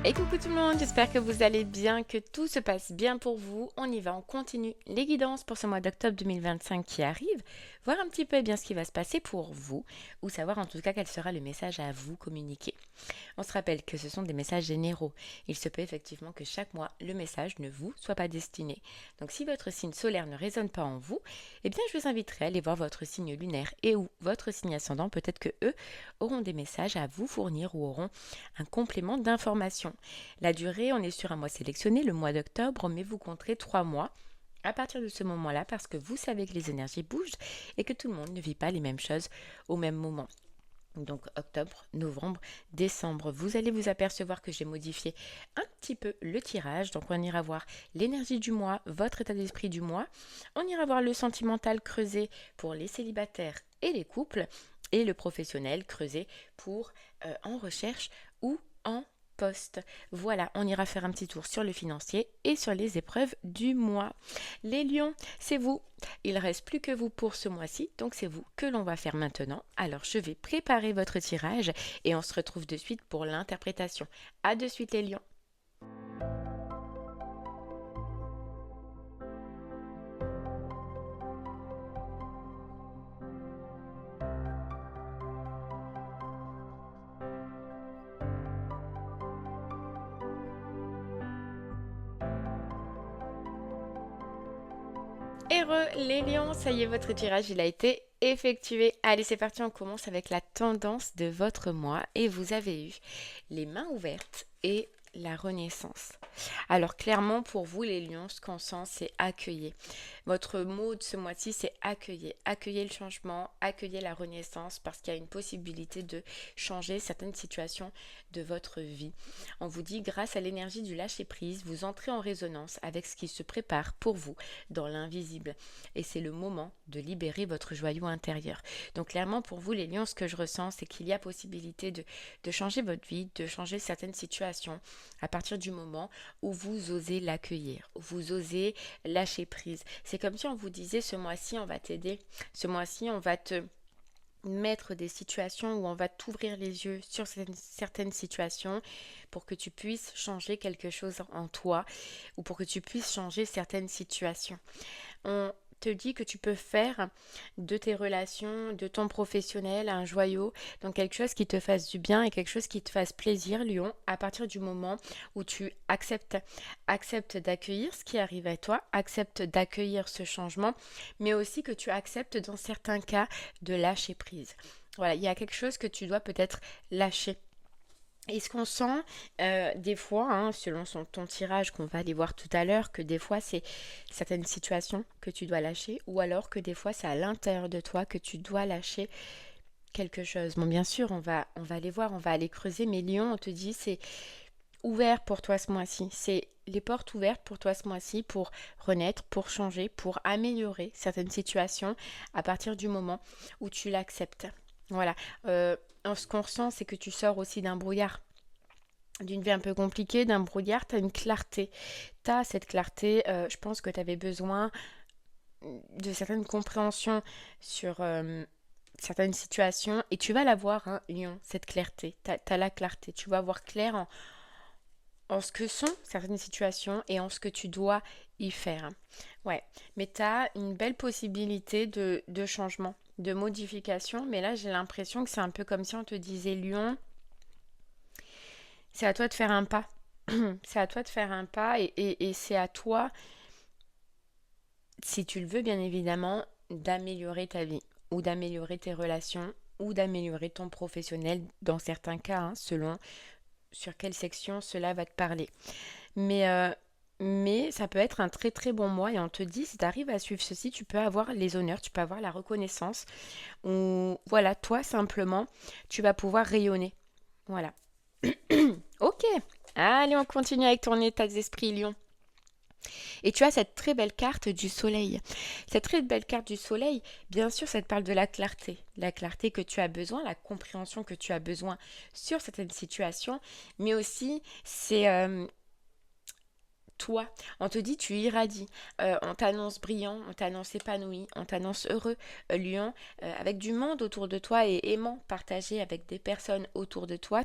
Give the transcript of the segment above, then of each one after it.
Et coucou tout le monde, j'espère que vous allez bien, que tout se passe bien pour vous. On y va, on continue les guidances pour ce mois d'octobre 2025 qui arrive, voir un petit peu bien ce qui va se passer pour vous, ou savoir en tout cas quel sera le message à vous communiquer. On se rappelle que ce sont des messages généraux. Il se peut effectivement que chaque mois, le message ne vous soit pas destiné. Donc si votre signe solaire ne résonne pas en vous, eh bien je vous inviterai à aller voir votre signe lunaire et ou votre signe ascendant. Peut-être que eux auront des messages à vous fournir ou auront un complément d'information. La durée, on est sur un mois sélectionné, le mois d'octobre, mais vous compterez 3 mois à partir de ce moment-là parce que vous savez que les énergies bougent et que tout le monde ne vit pas les mêmes choses au même moment. Donc octobre, novembre, décembre, vous allez vous apercevoir que j'ai modifié un petit peu le tirage. Donc on ira voir l'énergie du mois, votre état d'esprit du mois. On ira voir le sentimental creusé pour les célibataires et les couples et le professionnel creusé pour en recherche ou en poste. Voilà, on ira faire un petit tour sur le financier et sur les épreuves du mois. Les lions, c'est vous. Il ne reste plus que vous pour ce mois-ci, donc c'est vous que l'on va faire maintenant. Alors je vais préparer votre tirage et on se retrouve de suite pour l'interprétation. À de suite les lions. Heureux les lions, ça y est, votre tirage il a été effectué. Allez, c'est parti, on commence avec la tendance de votre mois et vous avez eu les mains ouvertes et la renaissance. Alors clairement pour vous les lions, ce qu'on sent c'est accueillir. Votre mot de ce mois-ci c'est accueillir. Accueillez le changement, accueillez la renaissance parce qu'il y a une possibilité de changer certaines situations de votre vie. On vous dit grâce à l'énergie du lâcher-prise, vous entrez en résonance avec ce qui se prépare pour vous dans l'invisible. Et c'est le moment de libérer votre joyau intérieur. Donc clairement pour vous les lions, ce que je ressens c'est qu'il y a possibilité de changer votre vie, de changer certaines situations à partir du moment où vous osez l'accueillir, où vous osez lâcher prise. C'est comme si on vous disait ce mois-ci on va t'aider, ce mois-ci on va te mettre des situations où on va t'ouvrir les yeux sur certaines situations pour que tu puisses changer quelque chose en toi ou pour que tu puisses changer certaines situations. On te dit que tu peux faire de tes relations, de ton professionnel, un joyau, donc quelque chose qui te fasse du bien et quelque chose qui te fasse plaisir, Lion, à partir du moment où tu acceptes d'accueillir ce qui arrive à toi, acceptes d'accueillir ce changement, mais aussi que tu acceptes dans certains cas de lâcher prise. Voilà, il y a quelque chose que tu dois peut-être lâcher. Et ce qu'on sent des fois, selon ton tirage qu'on va aller voir tout à l'heure, que des fois c'est certaines situations que tu dois lâcher, ou alors que des fois c'est à l'intérieur de toi que tu dois lâcher quelque chose. Bon, bien sûr, on va aller voir, on va aller creuser, mais Lyon, on te dit c'est ouvert pour toi ce mois-ci. C'est les portes ouvertes pour toi ce mois-ci pour renaître, pour changer, pour améliorer certaines situations à partir du moment où tu l'acceptes. Voilà. Ce qu'on ressent, c'est que tu sors aussi d'un brouillard. D'une vie un peu compliquée, d'un brouillard, tu as une clarté. Tu as cette clarté, je pense que tu avais besoin de certaines compréhensions sur certaines situations et tu vas l'avoir, hein, Lyon, cette clarté. Tu as la clarté. Tu vas voir clair en ce que sont certaines situations et en ce que tu dois y faire. Ouais, mais tu as une belle possibilité de changement, de modification. Mais là, j'ai l'impression que c'est un peu comme si on te disait, Lyon, c'est à toi de faire un pas. C'est à toi de faire un pas et c'est à toi, si tu le veux bien évidemment, d'améliorer ta vie ou d'améliorer tes relations ou d'améliorer ton professionnel dans certains cas, hein, selon sur quelle section cela va te parler. Mais ça peut être un très très bon mois et on te dit si tu arrives à suivre ceci, tu peux avoir les honneurs, tu peux avoir la reconnaissance ou voilà, toi simplement, tu vas pouvoir rayonner. Voilà. Ok. Allez, on continue avec ton état d'esprit, Lion. Et tu as cette très belle carte du soleil. Cette très belle carte du soleil, bien sûr, ça te parle de la clarté. La clarté que tu as besoin, la compréhension que tu as besoin sur certaines situations, mais aussi c'est toi. On te dit tu irradies. On t'annonce brillant, on t'annonce épanoui, on t'annonce heureux, Lion, avec du monde autour de toi et aimant partager avec des personnes autour de toi.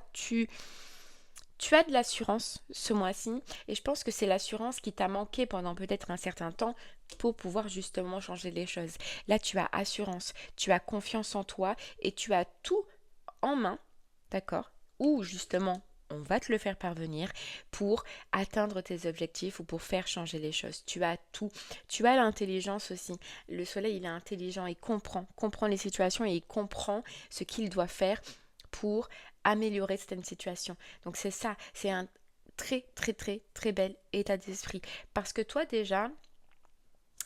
Tu as de l'assurance ce mois-ci et je pense que c'est l'assurance qui t'a manqué pendant peut-être un certain temps pour pouvoir justement changer les choses. Là, tu as assurance, tu as confiance en toi et tu as tout en main, d'accord? Ou justement, on va te le faire parvenir pour atteindre tes objectifs ou pour faire changer les choses. Tu as tout. Tu as l'intelligence aussi. Le soleil, il est intelligent, il comprend les situations et il comprend ce qu'il doit faire pour améliorer certaines situations. Donc c'est ça, c'est un très très très très bel état d'esprit. Parce que toi déjà,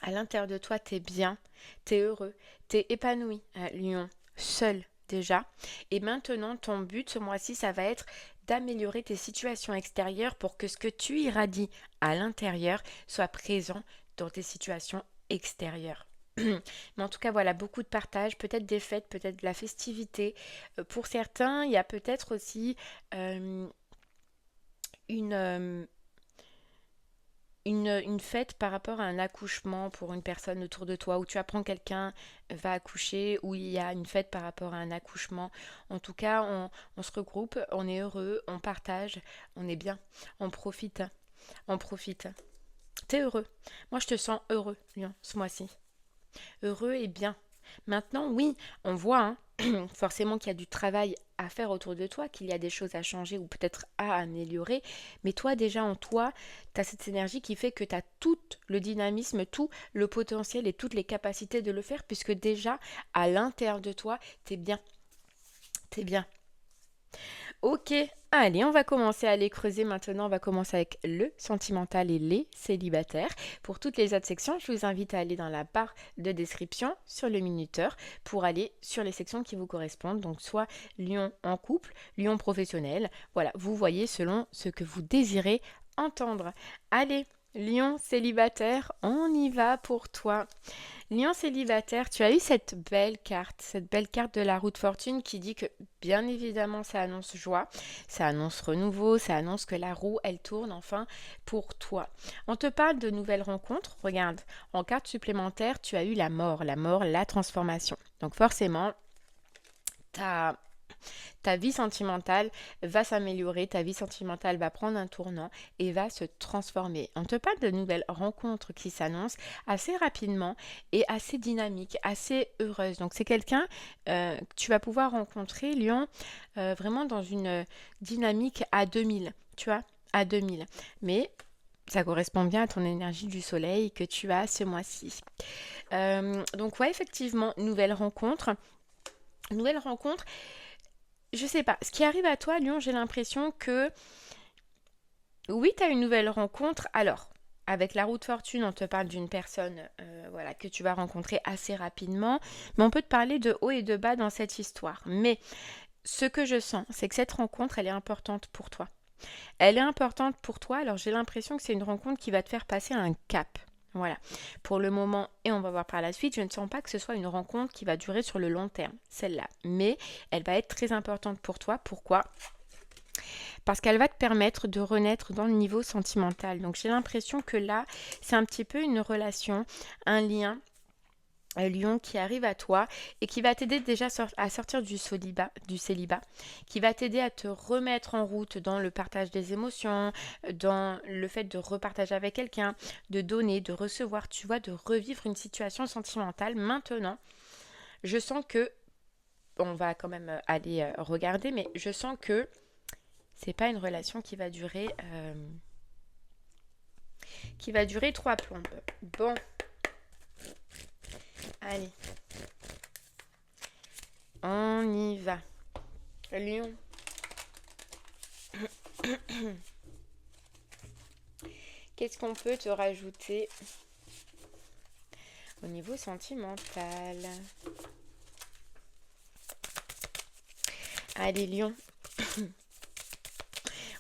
à l'intérieur de toi, t'es bien, t'es heureux, t'es épanoui, Lion, seul déjà. Et maintenant, ton but ce mois-ci, ça va être d'améliorer tes situations extérieures pour que ce que tu irradies à l'intérieur soit présent dans tes situations extérieures. Mais en tout cas, voilà, beaucoup de partage, peut-être des fêtes, peut-être de la festivité. Pour certains, il y a peut-être aussi euh, une, euh, une fête par rapport à un accouchement pour une personne autour de toi, où tu apprends quelqu'un va accoucher, où il y a une fête par rapport à un accouchement. En tout cas, on se regroupe, on est heureux, on partage, on est bien, on profite, on profite. T'es heureux. Moi, je te sens heureux, Lion, ce mois-ci. Heureux et bien. Maintenant, oui, on voit forcément qu'il y a du travail à faire autour de toi, qu'il y a des choses à changer ou peut-être à améliorer. Mais toi, déjà en toi, tu as cette énergie qui fait que tu as tout le dynamisme, tout le potentiel et toutes les capacités de le faire, puisque déjà, à l'intérieur de toi, t'es bien. T'es bien. Ok, allez, on va commencer à aller creuser maintenant. On va commencer avec le sentimental et les célibataires. Pour toutes les autres sections, je vous invite à aller dans la barre de description sur le minuteur pour aller sur les sections qui vous correspondent. Donc soit lion en couple, lion professionnel. Voilà, vous voyez selon ce que vous désirez entendre. Allez, lion célibataire, on y va pour toi. Lion célibataire, tu as eu cette belle carte de la roue de fortune qui dit que bien évidemment ça annonce joie, ça annonce renouveau, ça annonce que la roue elle tourne enfin pour toi. On te parle de nouvelles rencontres, regarde, en carte supplémentaire tu as eu la mort, la transformation. Donc forcément, ta vie sentimentale va s'améliorer, ta vie sentimentale va prendre un tournant et va se transformer. On te parle de nouvelles rencontres qui s'annoncent assez rapidement et assez dynamiques, assez heureuses. Donc c'est quelqu'un que tu vas pouvoir rencontrer, Lion, vraiment dans une dynamique à 2000, tu vois, à 2000. Mais ça correspond bien à ton énergie du soleil que tu as ce mois-ci. Donc ouais, effectivement, nouvelle rencontre. Nouvelle rencontre, je sais pas. Ce qui arrive à toi, Lion, j'ai l'impression que oui, tu as une nouvelle rencontre. Alors, avec la roue de fortune, on te parle d'une personne voilà, que tu vas rencontrer assez rapidement. Mais on peut te parler de haut et de bas dans cette histoire. Mais ce que je sens, c'est que cette rencontre, elle est importante pour toi. Elle est importante pour toi. Alors, j'ai l'impression que c'est une rencontre qui va te faire passer un cap. Voilà. Pour le moment, et on va voir par la suite, je ne sens pas que ce soit une rencontre qui va durer sur le long terme, celle-là. Mais elle va être très importante pour toi. Pourquoi ? Parce qu'elle va te permettre de renaître dans le niveau sentimental. Donc j'ai l'impression que là, c'est un petit peu une relation, un lien. Un lion qui arrive à toi et qui va t'aider déjà à sortir du célibat, qui va t'aider à te remettre en route dans le partage des émotions, dans le fait de repartager avec quelqu'un, de donner, de recevoir, tu vois, de revivre une situation sentimentale. Maintenant, je sens que, on va quand même aller regarder, mais je sens que c'est pas une relation qui va durer 3 plombes. Bon, allez, on y va. Lion. Qu'est-ce qu'on peut te rajouter au niveau sentimental? Allez, Lion.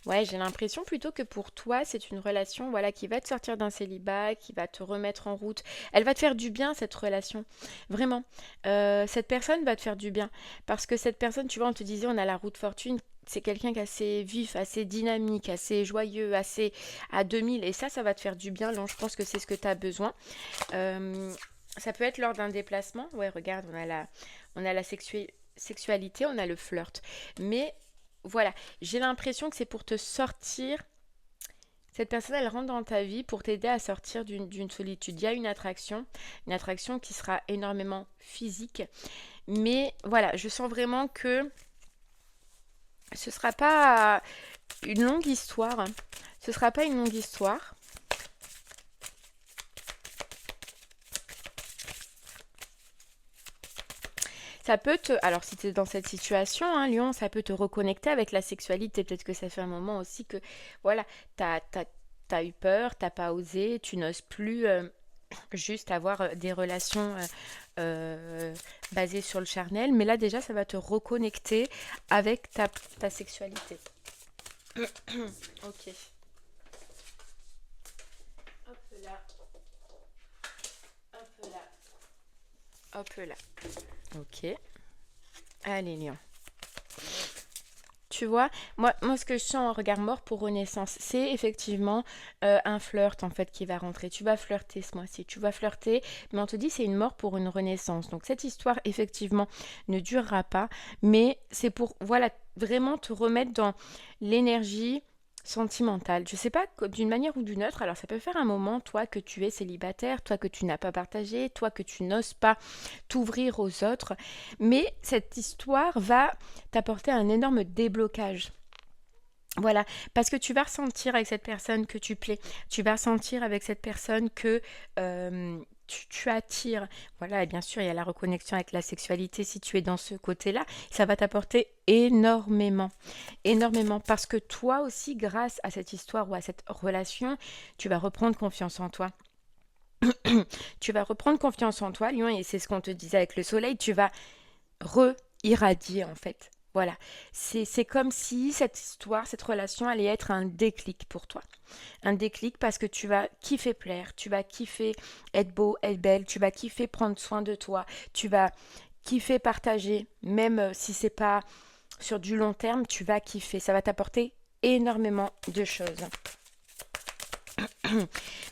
Ouais, j'ai l'impression plutôt que pour toi, c'est une relation voilà, qui va te sortir d'un célibat, qui va te remettre en route. Elle va te faire du bien, cette relation. Vraiment. Cette personne va te faire du bien. Parce que cette personne, tu vois, on te disait, on a la roue de fortune. C'est quelqu'un qui est assez vif, assez dynamique, assez joyeux, assez à 2000. Et ça va te faire du bien. Donc, je pense que c'est ce que tu as besoin. Ça peut être lors d'un déplacement. Ouais, regarde, on a la sexualité, on a le flirt. Mais voilà, j'ai l'impression que c'est pour te sortir. Cette personne, elle rentre dans ta vie pour t'aider à sortir d'une solitude. Il y a une attraction qui sera énormément physique. Mais voilà, je sens vraiment que ce sera pas une longue histoire. Ce sera pas une longue histoire. Ça peut te... Alors, si tu es dans cette situation, hein, Lion, ça peut te reconnecter avec la sexualité. Peut-être que ça fait un moment aussi que, voilà, t'as eu peur, t'as pas osé, tu n'oses plus juste avoir des relations basées sur le charnel. Mais là, déjà, ça va te reconnecter avec ta sexualité. Ok. Hop là, hop là, hop là. Ok. Allez, Lion. Tu vois, moi, ce que je sens en regard mort pour Renaissance, c'est effectivement un flirt en fait qui va rentrer. Tu vas flirter ce mois-ci, tu vas flirter, mais on te dit c'est une mort pour une renaissance. Donc cette histoire, effectivement, ne durera pas, mais c'est pour, voilà, vraiment te remettre dans l'énergie sentimentale. Je sais pas, d'une manière ou d'une autre, alors ça peut faire un moment, toi, que tu es célibataire, toi, que tu n'as pas partagé, toi, que tu n'oses pas t'ouvrir aux autres, mais cette histoire va t'apporter un énorme déblocage. Voilà, parce que tu vas ressentir avec cette personne que tu plais, tu vas ressentir avec cette personne que tu attires. Voilà, et bien sûr, il y a la reconnexion avec la sexualité si tu es dans ce côté-là. Ça va t'apporter énormément, énormément, parce que toi aussi, grâce à cette histoire ou à cette relation, tu vas reprendre confiance en toi. Tu vas reprendre confiance en toi, Lion, et c'est ce qu'on te disait avec le soleil, tu vas re-irradier en fait. Voilà, c'est comme si cette histoire, cette relation allait être un déclic pour toi. Un déclic parce que tu vas kiffer plaire, tu vas kiffer être beau, être belle, tu vas kiffer prendre soin de toi, tu vas kiffer partager, même si c'est pas sur du long terme, tu vas kiffer. Ça va t'apporter énormément de choses.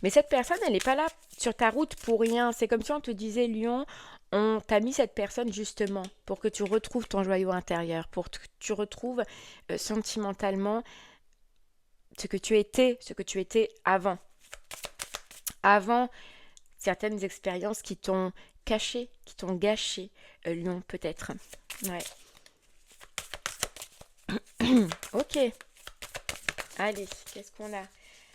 Mais cette personne, elle n'est pas là sur ta route pour rien. C'est comme si on te disait, Lion, on t'a mis cette personne justement pour que tu retrouves ton joyau intérieur, pour que tu retrouves sentimentalement ce que tu étais avant. Avant certaines expériences qui t'ont caché, qui t'ont gâché, Lion, peut-être. Ouais. Ok. Allez, qu'est-ce qu'on a?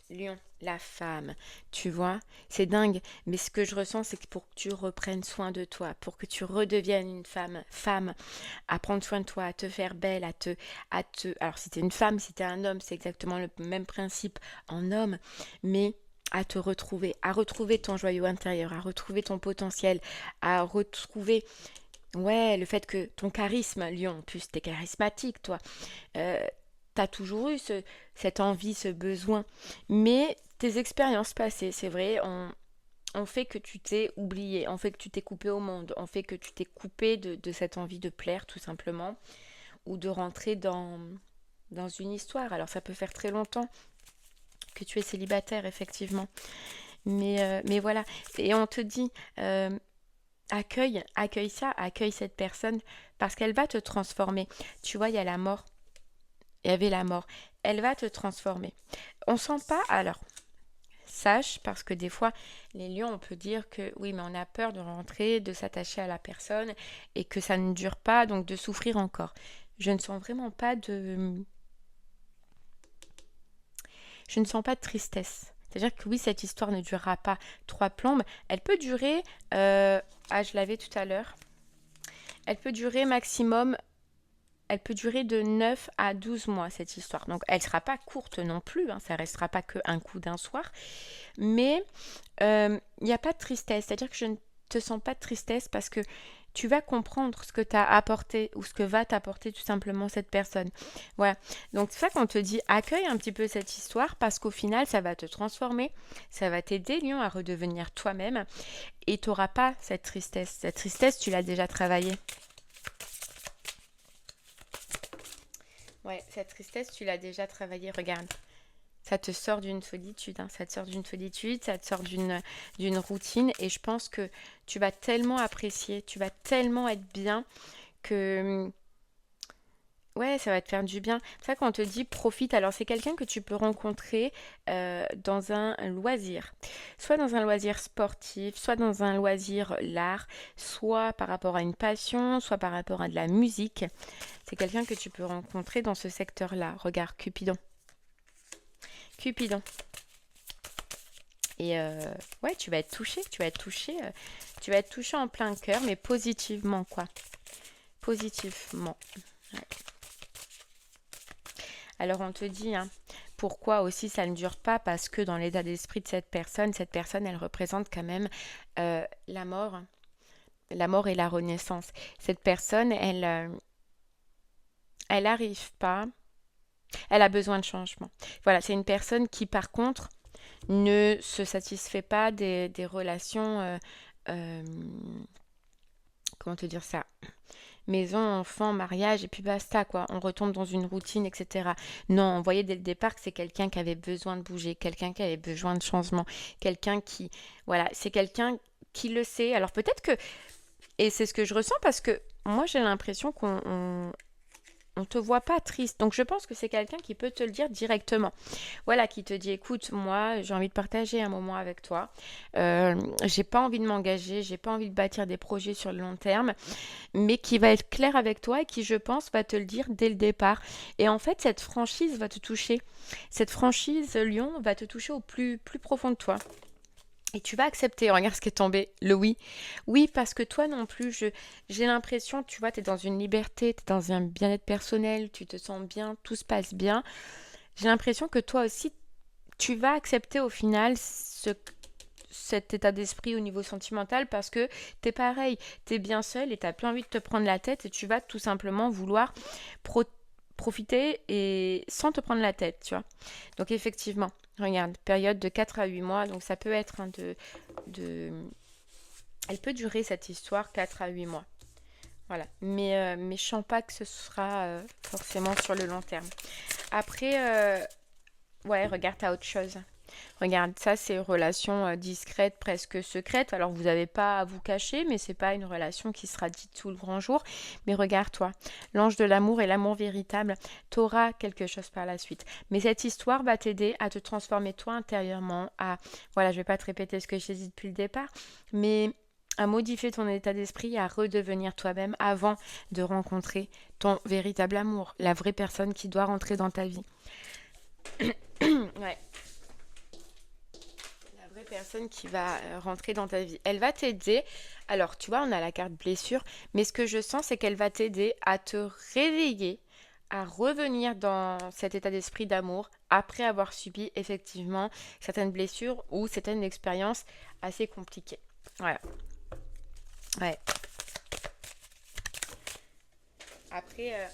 Lion, la femme, tu vois, c'est dingue, mais ce que je ressens, c'est que pour que tu reprennes soin de toi, pour que tu redeviennes une femme, à prendre soin de toi, à te faire belle, alors si t'es une femme, si t'es un homme, c'est exactement le même principe en homme, mais à retrouver ton joyau intérieur, à retrouver ton potentiel, à retrouver, ouais, le fait que ton charisme, Lion, en plus t'es charismatique, toi, euh, t'as toujours eu cette envie, ce besoin. Mais tes expériences passées, c'est vrai, ont fait que tu t'es oublié, ont fait que tu t'es coupé au monde, ont fait que tu t'es coupé de cette envie de plaire, tout simplement, ou de rentrer dans une histoire. Alors ça peut faire très longtemps que tu es célibataire, effectivement. Mais voilà. Et on te dit, accueille ça, accueille cette personne, parce qu'elle va te transformer. Tu vois, il y a la mort. Il y avait la mort. Elle va te transformer. On sent pas, alors, sache, parce que des fois, les lions, on peut dire que oui, mais on a peur de rentrer, de s'attacher à la personne et que ça ne dure pas, donc de souffrir encore. Je ne sens vraiment pas de... Je ne sens pas de tristesse. C'est-à-dire que oui, cette histoire ne durera pas trois plombes. Elle peut durer... je l'avais tout à l'heure. Elle peut durer maximum. Elle peut durer de 9 à 12 mois, cette histoire. Donc, elle ne sera pas courte non plus, hein, ça ne restera pas qu'un coup d'un soir. Mais il n'y a pas de tristesse. C'est-à-dire que je ne te sens pas de tristesse parce que tu vas comprendre ce que t'as apporté ou ce que va t'apporter tout simplement cette personne. Voilà. Donc, c'est ça qu'on te dit, accueille un petit peu cette histoire parce qu'au final, ça va te transformer. Ça va t'aider, Lion, à redevenir toi-même. Et tu n'auras pas cette tristesse. Cette tristesse, tu l'as déjà travaillée. Ouais, cette tristesse, tu l'as déjà travaillée, regarde. Ça te sort d'une solitude, hein. Ça te sort d'une solitude, ça te sort d'une routine. Et je pense que tu vas tellement apprécier, tu vas tellement être bien que Ouais, ça va te faire du bien. C'est ça qu'on te dit profite. Alors, c'est quelqu'un que tu peux rencontrer dans un loisir. Soit dans un loisir sportif, soit dans un loisir l'art, soit par rapport à une passion, soit par rapport à de la musique. C'est quelqu'un que tu peux rencontrer dans ce secteur-là. Regarde, Cupidon. Cupidon. Et ouais, tu vas être touché, tu vas être touché en plein cœur, mais positivement, quoi. Positivement. Ouais. Alors on te dit, hein, pourquoi aussi ça ne dure pas? Parce que dans l'état d'esprit de cette personne, elle représente quand même la mort. La mort et la renaissance. Cette personne, elle arrive pas. Elle a besoin de changement. Voilà, c'est une personne qui, par contre, ne se satisfait pas des relations. Euh, comment te dire ça? Maison, enfant, mariage, et puis basta, quoi. On retombe dans une routine, etc. Non, on voyait dès le départ que c'est quelqu'un qui avait besoin de bouger, quelqu'un qui avait besoin de changement, quelqu'un qui, voilà, c'est quelqu'un qui le sait. Alors peut-être que, et c'est ce que je ressens parce que moi j'ai l'impression on te voit pas triste. Donc je pense que c'est quelqu'un qui peut te le dire directement. Voilà, qui te dit écoute, moi j'ai envie de partager un moment avec toi. J'ai pas envie de m'engager, j'ai pas envie de bâtir des projets sur le long terme, mais qui va être clair avec toi et qui, je pense, va te le dire dès le départ. Et en fait, cette franchise va te toucher. Cette franchise, Lion, va te toucher au plus profond de toi. Et tu vas accepter, regarde ce qui est tombé, le oui. Oui, parce que toi non plus, j'ai l'impression, tu vois, tu es dans une liberté, tu es dans un bien-être personnel, tu te sens bien, tout se passe bien. J'ai l'impression que toi aussi, tu vas accepter au final cet état d'esprit au niveau sentimental parce que t'es pareil, t'es bien seul et t'as plus envie de te prendre la tête et tu vas tout simplement vouloir pro- profiter et sans te prendre la tête, tu vois. Donc effectivement, regarde, période de 4 à 8 mois, donc ça peut être de... Elle peut durer cette histoire 4 à 8 mois. Voilà, mais je sens pas que ce sera forcément sur le long terme. Après, ouais, regarde, t'as autre chose. Regarde, ça c'est une relation discrète, presque secrète. Alors vous n'avez pas à vous cacher, mais c'est pas une relation qui sera dite tout le grand jour. Mais regarde-toi, l'ange de l'amour et l'amour véritable, t'auras quelque chose par la suite. Mais cette histoire va t'aider à te transformer toi intérieurement, à, voilà, je vais pas te répéter ce que j'ai dit depuis le départ, mais à modifier ton état d'esprit, à redevenir toi-même avant de rencontrer ton véritable amour, la vraie personne qui doit rentrer dans ta vie. Ouais. La vraie personne qui va rentrer dans ta vie. Elle va t'aider. Alors, tu vois, on a la carte blessure, mais ce que je sens, c'est qu'elle va t'aider à te réveiller, à revenir dans cet état d'esprit d'amour après avoir subi effectivement certaines blessures ou certaines expériences assez compliquées. Voilà. Ouais. Après,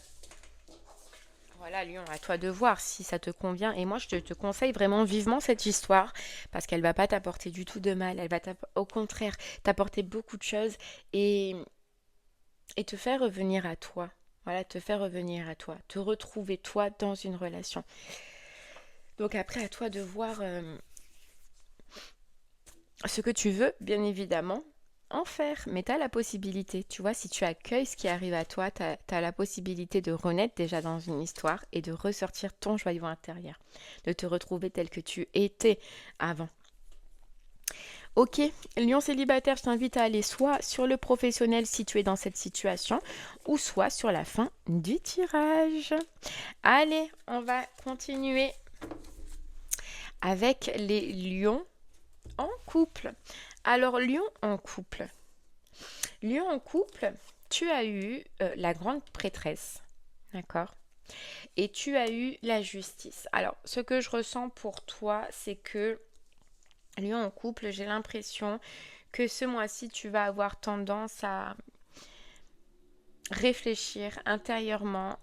voilà, Lyon, à toi de voir si ça te convient. Et moi, je te conseille vraiment vivement cette histoire parce qu'elle va pas t'apporter du tout de mal. Elle va au contraire t'apporter beaucoup de choses et, et te faire revenir à toi. Voilà, te faire revenir à toi, te retrouver toi dans une relation. Donc après, à toi de voir ce que tu veux, bien évidemment, en faire. Mais tu as la possibilité, tu vois, si tu accueilles ce qui arrive à toi, tu as la possibilité de renaître déjà dans une histoire et de ressortir ton joyau intérieur, de te retrouver tel que tu étais avant. Ok, Lion célibataire, je t'invite à aller soit sur le professionnel si tu es dans cette situation, ou soit sur la fin du tirage. Allez, on va continuer avec les lions en couple. Alors, lion en couple. Lion en couple, tu as eu la grande prêtresse, d'accord? Et tu as eu la justice. Alors, ce que je ressens pour toi, c'est que Lion en couple, j'ai l'impression que ce mois-ci, tu vas avoir tendance à réfléchir intérieurement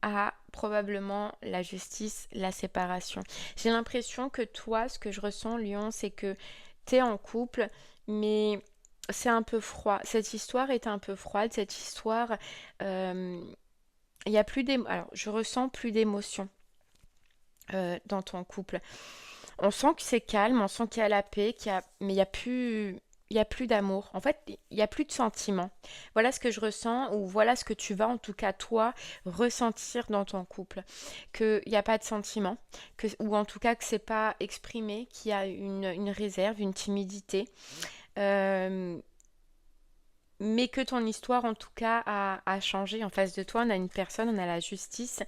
à probablement la justice, la séparation. J'ai l'impression que toi, ce que je ressens, Lion, c'est que tu es en couple, mais c'est un peu froid. Cette histoire est un peu froide. Cette histoire, il y a plus d'émotions. Alors, je ressens plus d'émotions dans ton couple. On sent que c'est calme, on sent qu'il y a la paix, mais il y a plus d'amour. En fait, il y a plus de sentiments. Voilà ce que je ressens, ou voilà ce que tu vas, en tout cas, toi, ressentir dans ton couple. Qu'il n'y a pas de sentiments, ou en tout cas que c'est pas exprimé, qu'il y a une réserve, une timidité. Euh, mais que ton histoire, en tout cas, a changé. En face de toi, on a une personne, on a la justice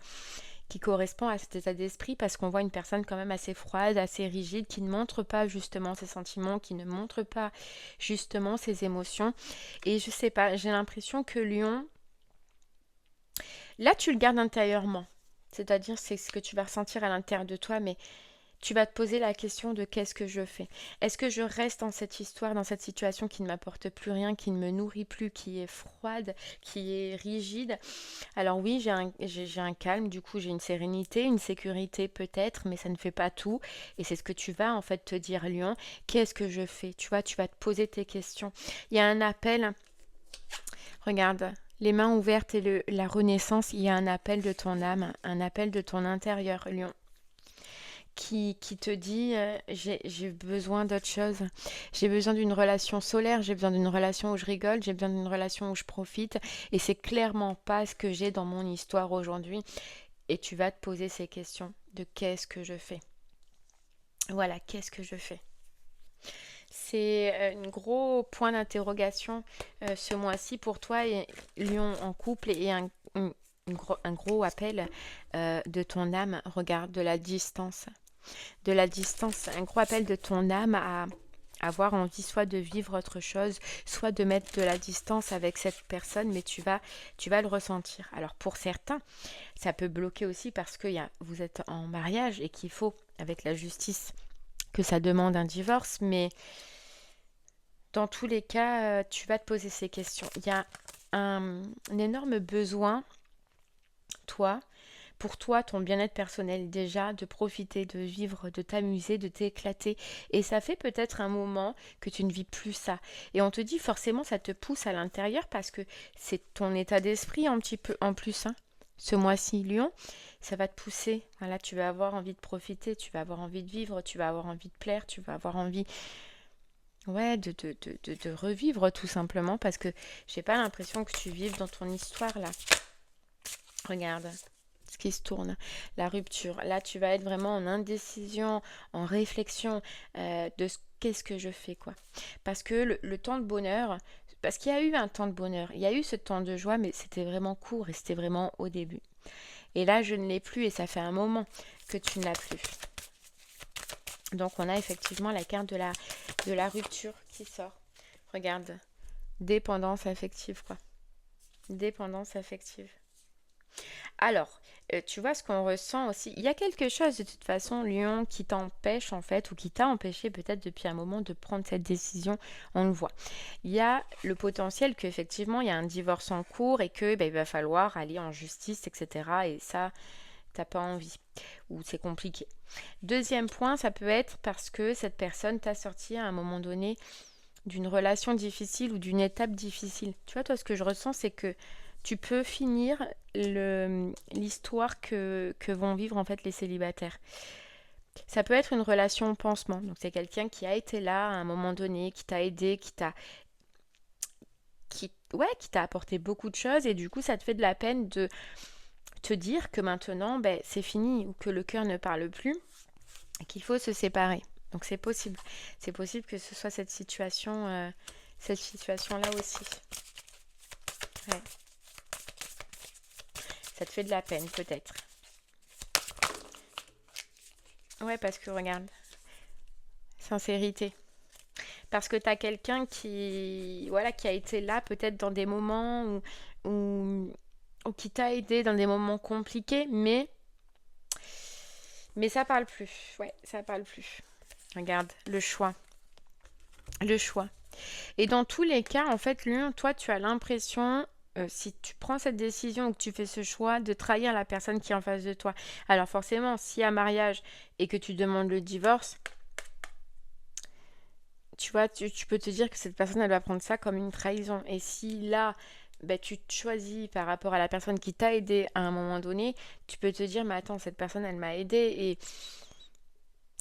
qui correspond à cet état d'esprit, parce qu'on voit une personne quand même assez froide, assez rigide, qui ne montre pas justement ses sentiments, qui ne montre pas justement ses émotions. Et je sais pas, j'ai l'impression que Lion, là tu le gardes intérieurement. C'est-à-dire c'est ce que tu vas ressentir à l'intérieur de toi, mais tu vas te poser la question de qu'est-ce que je fais? Est-ce que je reste dans cette histoire, dans cette situation qui ne m'apporte plus rien, qui ne me nourrit plus, qui est froide, qui est rigide? Alors oui, j'ai un calme, du coup j'ai une sérénité, une sécurité peut-être, mais ça ne fait pas tout. Et c'est ce que tu vas en fait te dire, Lion. Qu'est-ce que je fais? Tu vois, tu vas te poser tes questions. Il y a un appel, regarde, les mains ouvertes et la renaissance, il y a un appel de ton âme, un appel de ton intérieur, Lion, qui te dit j'ai besoin d'autre chose. J'ai besoin d'une relation solaire, j'ai besoin d'une relation où je rigole, j'ai besoin d'une relation où je profite. Et c'est clairement pas ce que j'ai dans mon histoire aujourd'hui. Et tu vas te poser ces questions de qu'est-ce que je fais. Voilà, qu'est-ce que je fais. C'est un gros point d'interrogation ce mois-ci pour toi, et Lion en couple, et un gros appel de ton âme. Regarde, de la distance. De la distance, un gros appel de ton âme à avoir envie soit de vivre autre chose, soit de mettre de la distance avec cette personne, mais tu vas le ressentir. Alors pour certains, ça peut bloquer aussi parce que vous êtes en mariage et qu'il faut, avec la justice, que ça demande un divorce, mais dans tous les cas, tu vas te poser ces questions. Il y a un énorme besoin, toi, pour toi, ton bien-être personnel déjà, de profiter, de vivre, de t'amuser, de t'éclater. Et ça fait peut-être un moment que tu ne vis plus ça. Et on te dit forcément, ça te pousse à l'intérieur parce que c'est ton état d'esprit un petit peu en plus. Hein. Ce mois-ci, Lion, ça va te pousser. Voilà, tu vas avoir envie de profiter, tu vas avoir envie de vivre, tu vas avoir envie de plaire, tu vas avoir envie, ouais, de revivre tout simplement parce que j'ai pas l'impression que tu vives dans ton histoire là. Regarde ce qui se tourne, la rupture. Là, tu vas être vraiment en indécision, en réflexion de qu'est-ce que je fais, quoi. Parce que le temps de bonheur, parce qu'il y a eu un temps de bonheur, il y a eu ce temps de joie, mais c'était vraiment court et c'était vraiment au début. Et là, je ne l'ai plus et ça fait un moment que tu ne l'as plus. Donc, on a effectivement la carte de la rupture qui sort. Regarde, dépendance affective, quoi. Dépendance affective. Alors, tu vois ce qu'on ressent aussi. Il y a quelque chose de toute façon, Lion, qui t'empêche en fait, ou qui t'a empêché peut-être depuis un moment de prendre cette décision. On le voit. Il y a le potentiel qu'effectivement, il y a un divorce en cours et que il va falloir aller en justice, etc. Et ça, t'as pas envie. Ou c'est compliqué. Deuxième point, ça peut être parce que cette personne t'a sorti à un moment donné d'une relation difficile ou d'une étape difficile. Tu vois, toi, ce que je ressens, c'est que tu peux finir l'histoire que vont vivre en fait les célibataires. Ça peut être une relation pansement. Donc c'est quelqu'un qui a été là à un moment donné, qui t'a aidé, qui t'a apporté beaucoup de choses et du coup ça te fait de la peine de te dire que maintenant c'est fini ou que le cœur ne parle plus et qu'il faut se séparer. Donc c'est possible. C'est possible que ce soit cette situation-là aussi. Ouais. Ça te fait de la peine, peut-être. Ouais, parce que regarde, sincérité. Parce que t'as quelqu'un qui a été là peut-être dans des moments où qui t'a aidé dans des moments compliqués, mais ça parle plus. Ouais, ça parle plus. Regarde, le choix. Le choix. Et dans tous les cas, en fait, toi, tu as l'impression, si tu prends cette décision ou que tu fais ce choix, de trahir la personne qui est en face de toi. Alors forcément, s'il y a mariage et que tu demandes le divorce, tu vois, tu peux te dire que cette personne, elle va prendre ça comme une trahison. Et si là, tu te choisis par rapport à la personne qui t'a aidé à un moment donné, tu peux te dire, mais attends, cette personne, elle m'a aidé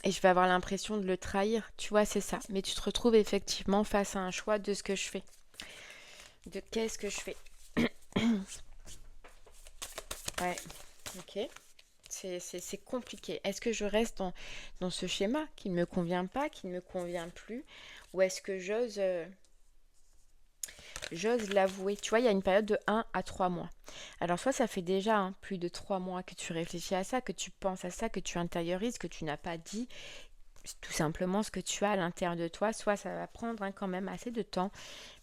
et je vais avoir l'impression de le trahir. Tu vois, c'est ça. Mais tu te retrouves effectivement face à un choix de ce que je fais. De qu'est-ce que je fais. Ouais, ok. C'est compliqué. Est-ce que je reste dans ce schéma qui ne me convient pas, qui ne me convient plus, ou est-ce que j'ose l'avouer? Tu vois, il y a une période de 1 à 3 mois. Alors, soit ça fait déjà plus de 3 mois que tu réfléchis à ça, que tu penses à ça, que tu intériorises, que tu n'as pas dit tout simplement ce que tu as à l'intérieur de toi, soit ça va prendre quand même assez de temps,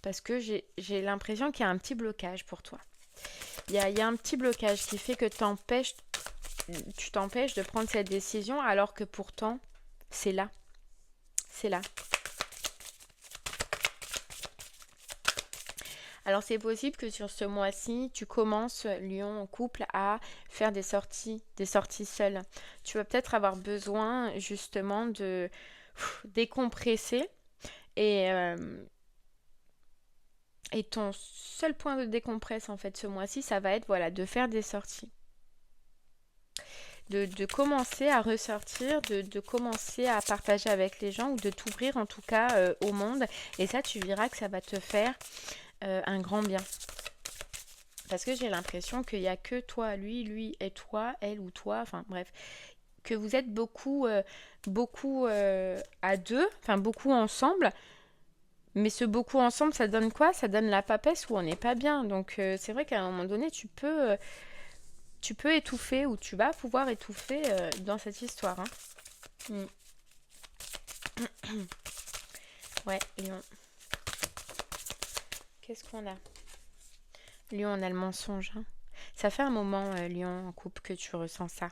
parce que j'ai l'impression qu'il y a un petit blocage pour toi. Il y a un petit blocage qui fait que tu t'empêches de prendre cette décision, alors que pourtant, c'est là. C'est là. Alors c'est possible que sur ce mois-ci, tu commences, Lion en couple, à faire des sorties seules. Tu vas peut-être avoir besoin justement de décompresser et, euh, et ton seul point de décompresse en fait ce mois-ci, ça va être voilà, de faire des sorties. De commencer à ressortir, de commencer à partager avec les gens ou de t'ouvrir en tout cas au monde. Et ça, tu verras que ça va te faire un grand bien. Parce que j'ai l'impression qu'il n'y a que toi, lui et toi, elle ou toi, enfin bref, que vous êtes beaucoup à deux, enfin beaucoup ensemble. Mais ce beaucoup ensemble, ça donne quoi? Ça donne la papesse où on n'est pas bien. Donc c'est vrai qu'à un moment donné, tu peux étouffer ou tu vas pouvoir étouffer dans cette histoire. Hein. Mm. Ouais, Lion. Qu'est-ce qu'on a? Lion, on a le mensonge. Hein. Ça fait un moment, Lion, en couple, que tu ressens ça,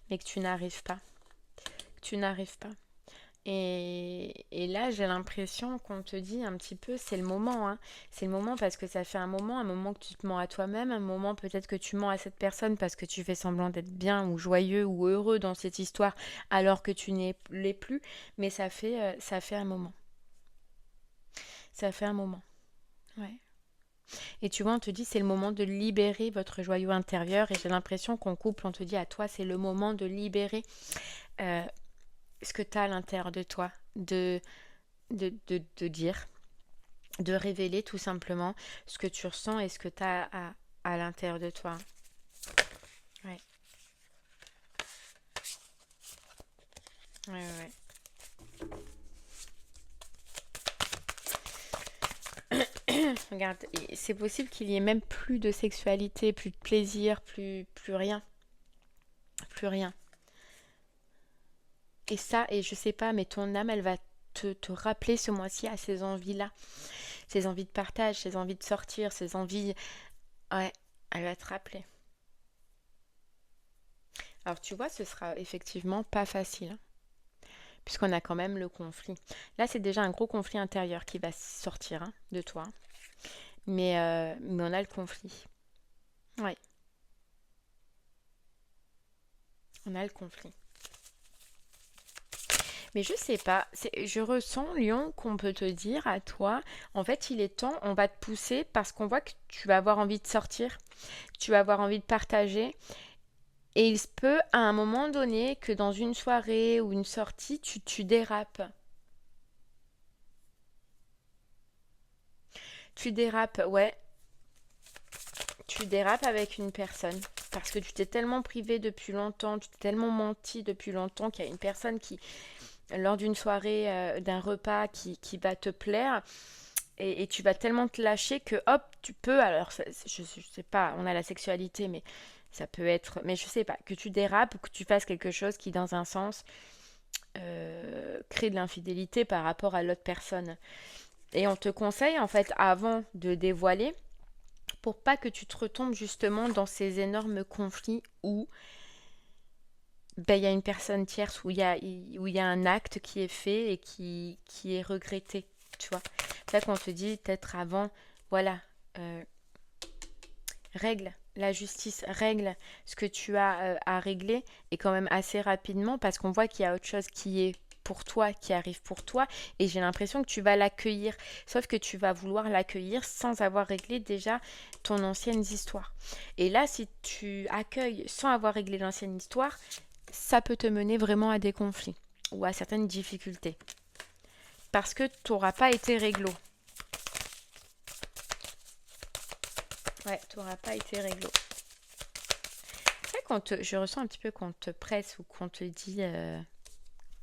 mais que tu n'arrives pas. Que tu n'arrives pas. Et là, j'ai l'impression qu'on te dit un petit peu, c'est le moment. Hein. C'est le moment parce que ça fait un moment que tu te mens à toi-même, un moment peut-être que tu mens à cette personne parce que tu fais semblant d'être bien ou joyeux ou heureux dans cette histoire alors que tu n'es l'es plus. Mais ça fait un moment. Ça fait un moment. Ouais. Et tu vois, on te dit c'est le moment de libérer votre joyau intérieur. Et j'ai l'impression qu'en couple, on te dit à toi, c'est le moment de libérer euh, ce que tu as à l'intérieur de toi, de dire, de révéler tout simplement ce que tu ressens et ce que tu as à l'intérieur de toi. Ouais. Ouais, ouais. Regarde, c'est possible qu'il y ait même plus de sexualité, plus de plaisir, plus rien. Plus rien. Et ça, et je sais pas, mais ton âme, elle va te rappeler ce mois-ci à ces envies-là. Ces envies de partage, ces envies de sortir, ces envies... Ouais, elle va te rappeler. Alors tu vois, ce sera effectivement pas facile, hein, puisqu'on a quand même le conflit. Là, c'est déjà un gros conflit intérieur qui va sortir de toi. Mais on a le conflit. Ouais, on a le conflit. Mais je sais pas, je ressens, Lion, qu'on peut te dire à toi, en fait, il est temps, on va te pousser parce qu'on voit que tu vas avoir envie de sortir, tu vas avoir envie de partager. Et il se peut, à un moment donné, que dans une soirée ou une sortie, tu dérapes. Tu dérapes, ouais, tu dérapes avec une personne. Parce que tu t'es tellement privé depuis longtemps, tu t'es tellement menti depuis longtemps qu'il y a une personne qui, lors d'une soirée, d'un repas qui va te plaire, et tu vas tellement te lâcher que hop, tu peux, alors je sais pas, on a la sexualité, mais ça peut être, mais je sais pas, que tu dérapes ou que tu fasses quelque chose qui, dans un sens, crée de l'infidélité par rapport à l'autre personne. Et on te conseille, en fait, avant de dévoiler, pour pas que tu te retombes justement dans ces énormes conflits où ben, il y a une personne tierce, où il y a un acte qui est fait et qui est regretté, tu vois. C'est ça qu'on te dit, peut-être avant, voilà, euh, règle la justice, règle ce que tu as à régler et quand même assez rapidement parce qu'on voit qu'il y a autre chose qui est pour toi, qui arrive pour toi et j'ai l'impression que tu vas l'accueillir, sauf que tu vas vouloir l'accueillir sans avoir réglé déjà ton ancienne histoire. Et là, si tu accueilles sans avoir réglé l'ancienne histoire, ça peut te mener vraiment à des conflits. ou à certaines difficultés. Parce que tu n'auras pas été réglo. Ouais, tu n'auras pas été réglo. C'est vrai je ressens un petit peu qu'on te presse ou qu'on te dit...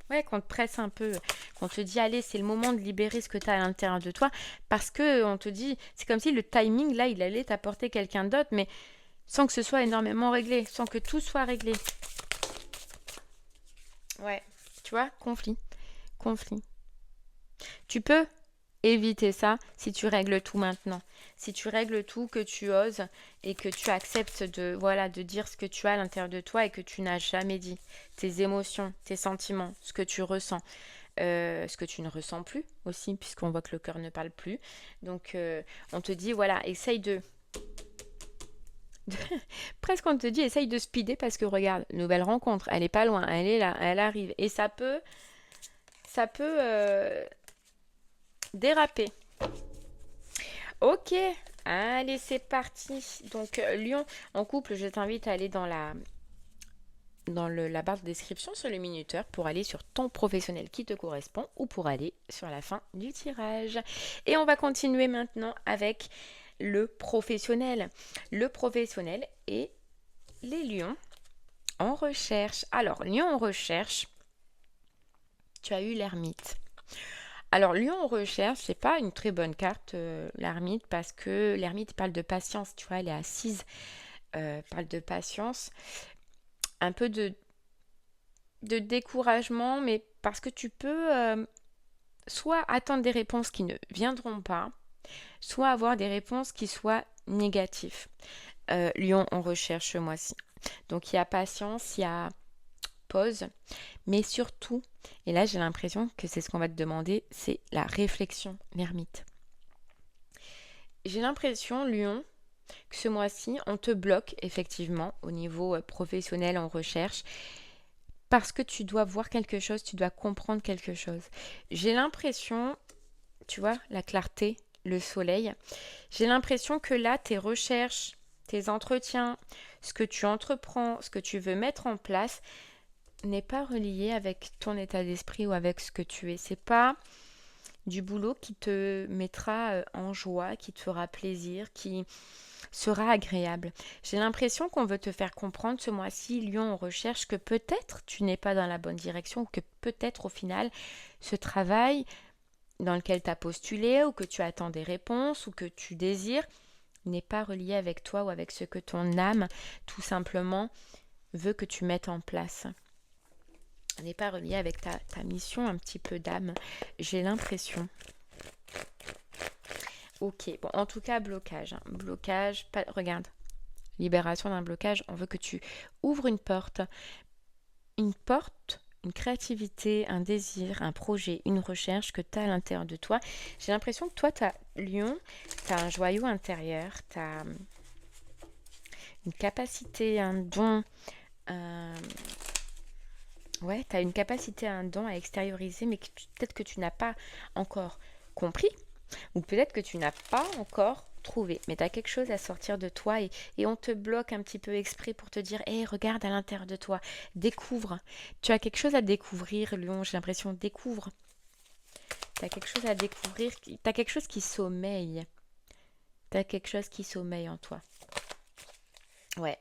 Ouais, qu'on te presse un peu, qu'on te dit, allez, c'est le moment de libérer ce que tu as à l'intérieur de toi, parce que on te dit, c'est comme si le timing, là, il allait t'apporter quelqu'un d'autre, mais sans que ce soit énormément réglé, sans que tout soit réglé. Ouais, tu vois, conflit. Tu peux éviter ça si tu règles tout maintenant. Si tu règles tout, que tu oses et que tu acceptes de dire ce que tu as à l'intérieur de toi et que tu n'as jamais dit. Tes émotions, tes sentiments, ce que tu ressens. Ce que tu ne ressens plus aussi, puisqu'on voit que le cœur ne parle plus. Donc, on te dit, voilà, essaye presque on te dit, essaye de speeder parce que regarde, nouvelle rencontre, elle est pas loin, elle est là, elle arrive. Et ça peut déraper. Ok, allez, c'est parti. Donc, Lion, en couple, je t'invite à aller dans la barre de description sur le minuteur pour aller sur ton professionnel qui te correspond ou pour aller sur la fin du tirage. Et on va continuer maintenant avec le professionnel. Le professionnel et les lions en recherche. Alors, lion en recherche, tu as eu l'ermite. Alors, lion en recherche, c'est pas une très bonne carte, l'ermite, parce que l'ermite parle de patience, tu vois, elle est assise, parle de patience. Un peu de découragement, mais parce que tu peux soit attendre des réponses qui ne viendront pas, soit avoir des réponses qui soient négatives. Lion, on recherche ce mois-ci. Donc il y a patience, il y a pause, mais surtout, et là j'ai l'impression que c'est ce qu'on va te demander, c'est la réflexion, l'ermite. J'ai l'impression, Lion, que ce mois-ci, on te bloque effectivement au niveau professionnel en recherche parce que tu dois voir quelque chose, tu dois comprendre quelque chose. J'ai l'impression, tu vois, la clarté, le soleil, j'ai l'impression que là, tes recherches, tes entretiens, ce que tu entreprends, ce que tu veux mettre en place, n'est pas relié avec ton état d'esprit ou avec ce que tu es. C'est pas du boulot qui te mettra en joie, qui te fera plaisir, qui sera agréable. J'ai l'impression qu'on veut te faire comprendre ce mois-ci, Lion, on recherche que peut-être tu n'es pas dans la bonne direction ou que peut-être au final ce travail dans lequel tu as postulé ou que tu attends des réponses ou que tu désires n'est pas relié avec toi ou avec ce que ton âme tout simplement veut que tu mettes en place. N'est pas relié avec ta mission un petit peu d'âme, j'ai l'impression. Ok, bon, en tout cas, blocage. Blocage, regarde, libération d'un blocage, on veut que tu ouvres une porte, une créativité, un désir, un projet, une recherche que tu as à l'intérieur de toi. J'ai l'impression que toi, tu as Lion, tu as un joyau intérieur, tu as une capacité, un don, ouais, tu as une capacité, un don à extérioriser, mais peut-être que tu n'as pas encore compris. Ou peut-être que tu n'as pas encore trouvé, mais tu as quelque chose à sortir de toi et on te bloque un petit peu exprès pour te dire, hé, regarde à l'intérieur de toi, découvre. Tu as quelque chose à découvrir, Lion, j'ai l'impression, découvre. Tu as quelque chose à découvrir, tu as quelque chose qui sommeille. Tu as quelque chose qui sommeille en toi. Ouais.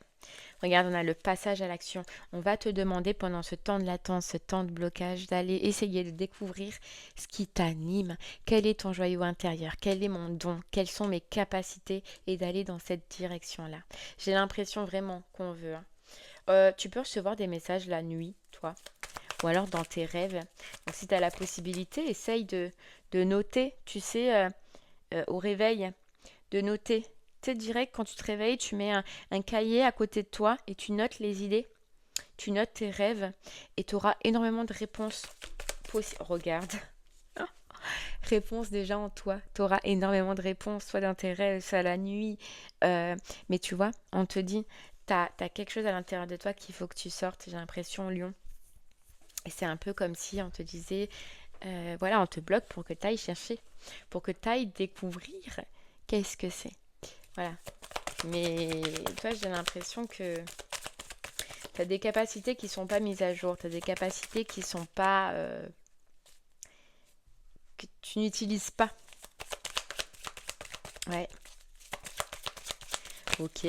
Regarde, on a le passage à l'action. On va te demander pendant ce temps de latence, ce temps de blocage, d'aller essayer de découvrir ce qui t'anime. Quel est ton joyau intérieur? Quel est mon don? Quelles sont mes capacités? Et d'aller dans cette direction-là. J'ai l'impression vraiment qu'on veut. Tu peux recevoir des messages la nuit, toi. Ou alors dans tes rêves. Donc si tu as la possibilité, essaye de noter, tu sais, au réveil, de noter. Tu sais, direct, quand tu te réveilles, tu mets un cahier à côté de toi et tu notes les idées, tu notes tes rêves et tu auras énormément de réponses possibles. Regarde, réponses déjà en toi. Tu auras énormément de réponses, soit dans tes rêves, soit la nuit. Mais tu vois, on te dit, tu as quelque chose à l'intérieur de toi qu'il faut que tu sortes, j'ai l'impression, Lion. Et c'est un peu comme si on te disait, voilà, on te bloque pour que tu ailles chercher, pour que tu ailles découvrir qu'est-ce que c'est. Voilà. Mais toi, j'ai l'impression que Tu as des capacités qui sont pas mises à jour. Tu as des capacités qui sont pas... que tu n'utilises pas. Ouais. Ok.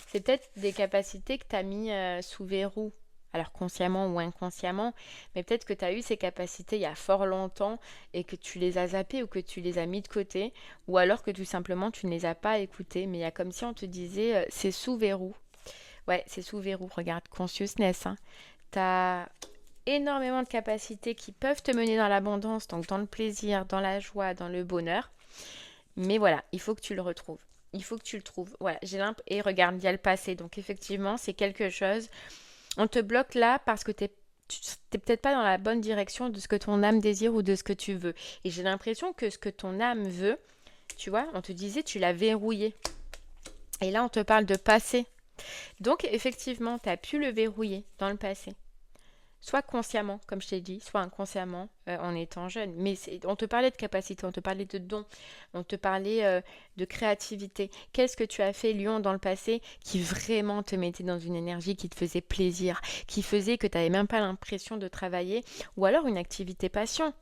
C'est peut-être des capacités que tu as mis sous verrou. Alors consciemment ou inconsciemment, mais peut-être que tu as eu ces capacités il y a fort longtemps et que tu les as zappées ou que tu les as mis de côté, ou alors que tout simplement tu ne les as pas écoutées, mais il y a comme si on te disait c'est sous verrou. Ouais, c'est sous verrou, regarde, consciousness, hein. Tu as énormément de capacités qui peuvent te mener dans l'abondance, donc dans le plaisir, dans la joie, dans le bonheur. Mais voilà, il faut que tu le retrouves. Il faut que tu le trouves. Voilà, et regarde, il y a le passé. Donc effectivement, c'est quelque chose. On te bloque là parce que tu n'es peut-être pas dans la bonne direction de ce que ton âme désire ou de ce que tu veux. Et j'ai l'impression que ce que ton âme veut, tu vois, on te disait, tu l'as verrouillé. Et là, on te parle de passé. Donc effectivement, tu as pu le verrouiller dans le passé. Soit consciemment, comme je t'ai dit, soit inconsciemment en étant jeune. Mais on te parlait de capacité, on te parlait de dons, on te parlait de créativité. Qu'est-ce que tu as fait, Lion, dans le passé qui vraiment te mettait dans une énergie qui te faisait plaisir, qui faisait que tu n'avais même pas l'impression de travailler, ou alors une activité passion,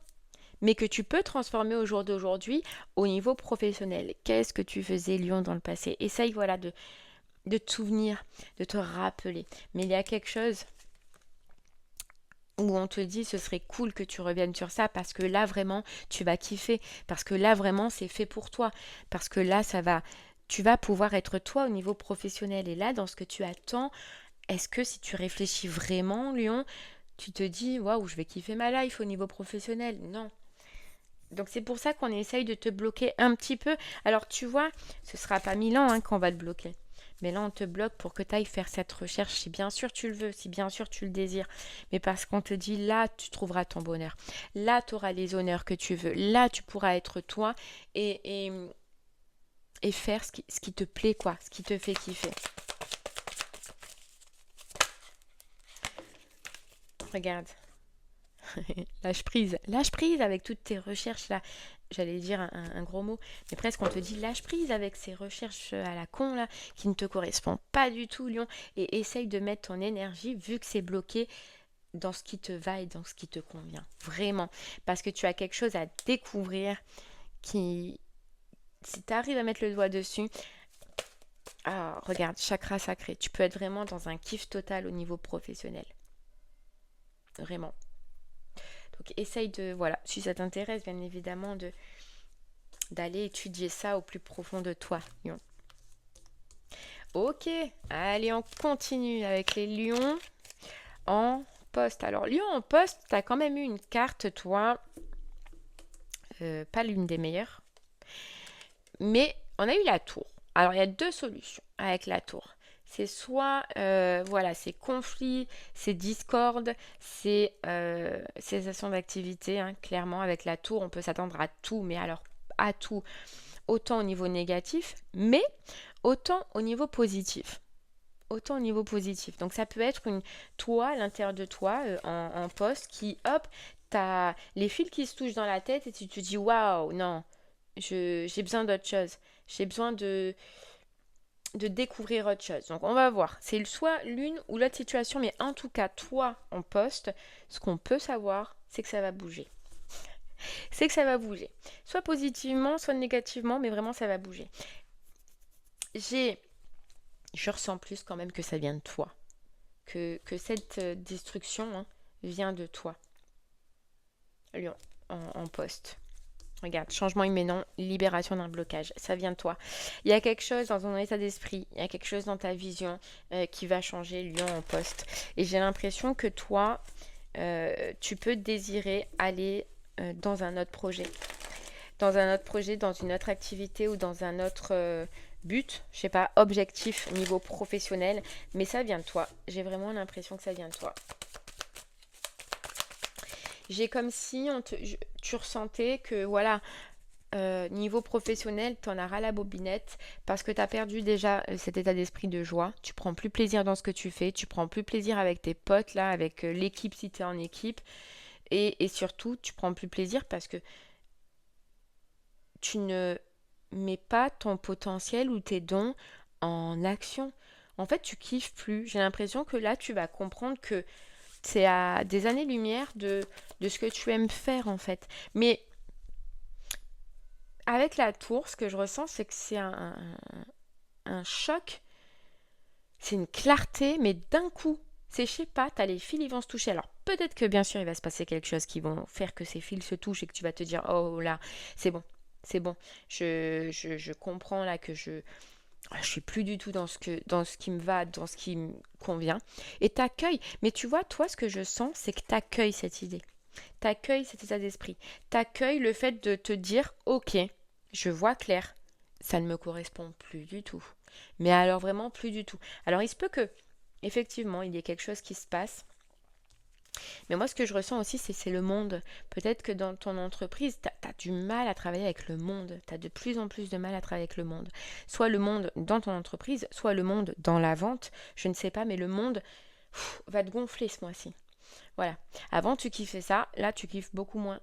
mais que tu peux transformer au jour d'aujourd'hui au niveau professionnel. Qu'est-ce que tu faisais, Lion, dans le passé? Essaye, voilà, de te souvenir, de te rappeler. Mais il y a quelque chose où on te dit ce serait cool que tu reviennes sur ça parce que là vraiment tu vas kiffer, parce que là vraiment c'est fait pour toi, parce que là tu vas pouvoir être toi au niveau professionnel. Et là dans ce que tu attends, est-ce que si tu réfléchis vraiment, Lion, tu te dis waouh, je vais kiffer ma life au niveau professionnel? Non. Donc c'est pour ça qu'on essaye de te bloquer un petit peu. Alors tu vois, ce sera pas 1000 ans qu'on va te bloquer. Mais là, on te bloque pour que tu ailles faire cette recherche, si bien sûr tu le veux, si bien sûr tu le désires. Mais parce qu'on te dit, là, tu trouveras ton bonheur. Là, tu auras les honneurs que tu veux. Là, tu pourras être toi et faire ce qui te plaît, quoi, ce qui te fait kiffer. Regarde. Lâche prise avec toutes tes recherches là. J'allais dire un gros mot, mais presque on te dit lâche prise avec ces recherches à la con là qui ne te correspondent pas du tout, Lion, et essaye de mettre ton énergie vu que c'est bloqué dans ce qui te va et dans ce qui te convient. Vraiment. Parce que tu as quelque chose à découvrir qui, si tu arrives à mettre le doigt dessus, ah, regarde, chakra sacré, tu peux être vraiment dans un kiff total au niveau professionnel. Vraiment. Donc essaye de, voilà, si ça t'intéresse bien évidemment d'aller étudier ça au plus profond de toi, Lion. Ok, allez on continue avec les lions en poste. Alors lion en poste, tu as quand même eu une carte toi, pas l'une des meilleures, mais on a eu la tour. Alors il y a deux solutions avec la tour. C'est soit, voilà, c'est conflit, c'est discorde, c'est cessation d'activité. Hein, clairement, avec la tour, on peut s'attendre à tout, mais alors à tout, autant au niveau négatif, mais autant au niveau positif. Autant au niveau positif. Donc ça peut être toi, à l'intérieur de toi, en poste, qui, hop, t'as les fils qui se touchent dans la tête et tu te dis, waouh, non, j'ai besoin d'autre chose. J'ai besoin de découvrir autre chose. Donc on va voir. C'est soit l'une ou l'autre situation, mais en tout cas, toi en poste, ce qu'on peut savoir, c'est que ça va bouger. C'est que ça va bouger. Soit positivement, soit négativement, mais vraiment ça va bouger. Je ressens plus quand même que ça vient de toi. Que cette destruction vient de toi. Lion, en poste. Regarde, changement imminent, libération d'un blocage, ça vient de toi. Il y a quelque chose dans ton état d'esprit, il y a quelque chose dans ta vision qui va changer, Lion en poste. Et j'ai l'impression que toi, tu peux désirer aller dans un autre projet. Dans un autre projet, dans une autre activité ou dans un autre but, je sais pas, objectif niveau professionnel. Mais ça vient de toi. J'ai vraiment l'impression que ça vient de toi. J'ai comme si tu ressentais que voilà, niveau professionnel, tu en as ras la bobinette parce que tu as perdu déjà cet état d'esprit de joie. Tu prends plus plaisir dans ce que tu fais, tu prends plus plaisir avec tes potes là, avec l'équipe si tu es en équipe. Et surtout, tu prends plus plaisir parce que tu ne mets pas ton potentiel ou tes dons en action. En fait, tu kiffes plus. J'ai l'impression que là, tu vas comprendre que c'est à des années-lumière de ce que tu aimes faire, en fait. Mais avec la tour, ce que je ressens, c'est que c'est un choc, c'est une clarté, mais d'un coup. C'est, je sais pas, t'as les fils, ils vont se toucher. Alors peut-être que bien sûr, il va se passer quelque chose qui vont faire que ces fils se touchent et que tu vas te dire, oh là, c'est bon, c'est bon. Je comprends là que je suis plus du tout dans ce qui me va, dans ce qui me convient. Et t'accueilles. Mais tu vois, toi, ce que je sens, c'est que t'accueilles cette idée. T'accueilles cet état d'esprit. T'accueilles le fait de te dire, ok, je vois clair, ça ne me correspond plus du tout. Mais alors vraiment plus du tout. Alors il se peut que, effectivement, il y ait quelque chose qui se passe. Mais moi, ce que je ressens aussi, c'est le monde. Peut-être que dans ton entreprise, tu as du mal à travailler avec le monde. Tu as de plus en plus de mal à travailler avec le monde. Soit le monde dans ton entreprise, soit le monde dans la vente. Je ne sais pas, mais le monde va te gonfler ce mois-ci. Voilà. Avant, tu kiffais ça. Là, tu kiffes beaucoup moins.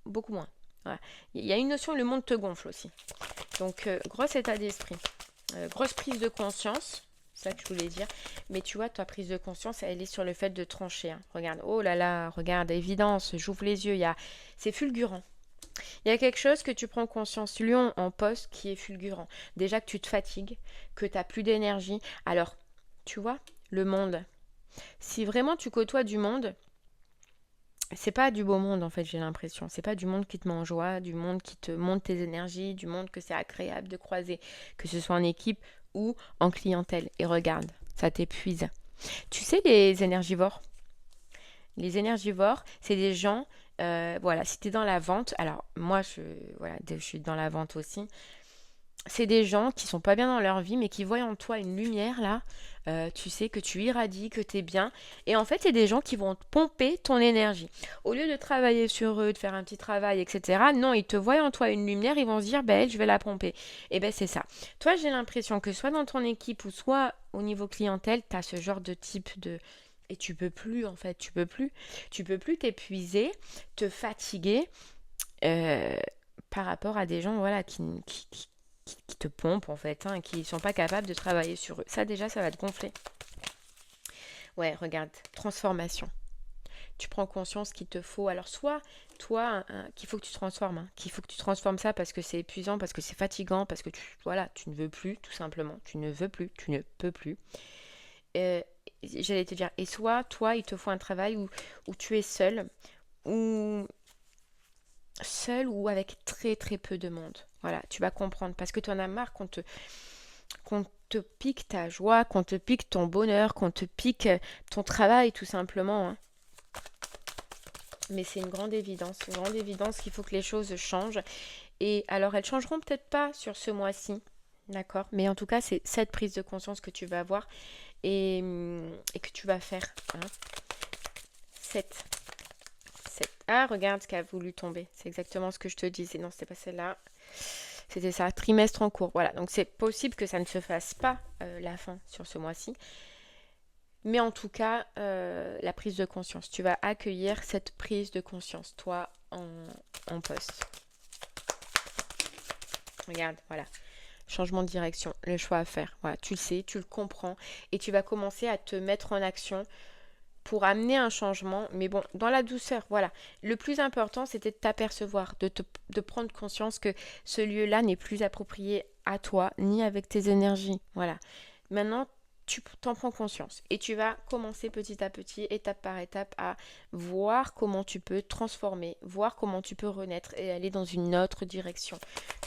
Beaucoup moins. Voilà. Il y a une notion, le monde te gonfle aussi. Donc, gros état d'esprit. Grosse prise de conscience. C'est ça que je voulais dire. Mais tu vois, ta prise de conscience, elle est sur le fait de trancher. Hein. Regarde, oh là là, regarde, évidence, j'ouvre les yeux, c'est fulgurant. Il y a quelque chose que tu prends conscience, Lion en poste, qui est fulgurant. Déjà que tu te fatigues, que tu n'as plus d'énergie. Alors, tu vois, le monde. Si vraiment tu côtoies du monde, c'est pas du beau monde en fait, j'ai l'impression. C'est pas du monde qui te met en joie, du monde qui te monte tes énergies, du monde que c'est agréable de croiser, que ce soit en équipe ou en clientèle. Et regarde, ça t'épuise. Tu sais, les énergivores, c'est des gens, voilà, si tu es dans la vente, alors moi, voilà, je suis dans la vente aussi, c'est des gens qui sont pas bien dans leur vie, mais qui voient en toi une lumière là. Tu sais que tu irradies, que tu es bien. Et en fait, c'est des gens qui vont te pomper ton énergie. Au lieu de travailler sur eux, de faire un petit travail, etc., non, ils te voient en toi une lumière, ils vont se dire, ben, elle, je vais la pomper. Et ben, c'est ça. Toi, j'ai l'impression que soit dans ton équipe ou soit au niveau clientèle, tu as ce genre de type de. Et tu peux plus, en fait, tu peux plus. Tu peux plus t'épuiser, te fatiguer euh, par rapport à des gens, voilà, qui te pompent en fait, hein, qui sont pas capables de travailler sur eux. Ça déjà, ça va te gonfler. Ouais, regarde, transformation. Tu prends conscience qu'il te faut. Alors soit toi, qu'il faut que tu transformes, hein, qu'il faut que tu transformes ça parce que c'est épuisant, parce que c'est fatigant, parce que voilà, tu ne veux plus, tout simplement. Tu ne veux plus, tu ne peux plus. Euh, J'allais te dire, et soit toi, il te faut un travail où tu es ou seul ou avec très très peu de monde. Voilà, tu vas comprendre parce que tu en as marre qu'on te pique ta joie, qu'on te pique ton bonheur, qu'on te pique ton travail tout simplement. Hein. Mais c'est une grande évidence qu'il faut que les choses changent. Et alors elles changeront peut-être pas sur ce mois-ci, d'accord? Mais en tout cas, c'est cette prise de conscience que tu vas avoir et que tu vas faire. Hein. Cette. Ah, regarde ce qui a voulu tomber. C'est exactement ce que je te disais. Non, c'était pas celle-là. C'était ça, trimestre en cours. Voilà, donc c'est possible que ça ne se fasse pas la fin sur ce mois-ci. Mais en tout cas, la prise de conscience. Tu vas accueillir cette prise de conscience, toi, en poste. Regarde, voilà. Changement de direction, le choix à faire. Voilà, tu le sais, tu le comprends. Et tu vas commencer à te mettre en action pour amener un changement, mais bon, dans la douceur, voilà. Le plus important, c'était de t'apercevoir, de prendre conscience que ce lieu-là n'est plus approprié à toi, ni avec tes énergies, voilà. Maintenant, tu t'en prends conscience et tu vas commencer petit à petit, étape par étape, à voir comment tu peux transformer, voir comment tu peux renaître et aller dans une autre direction.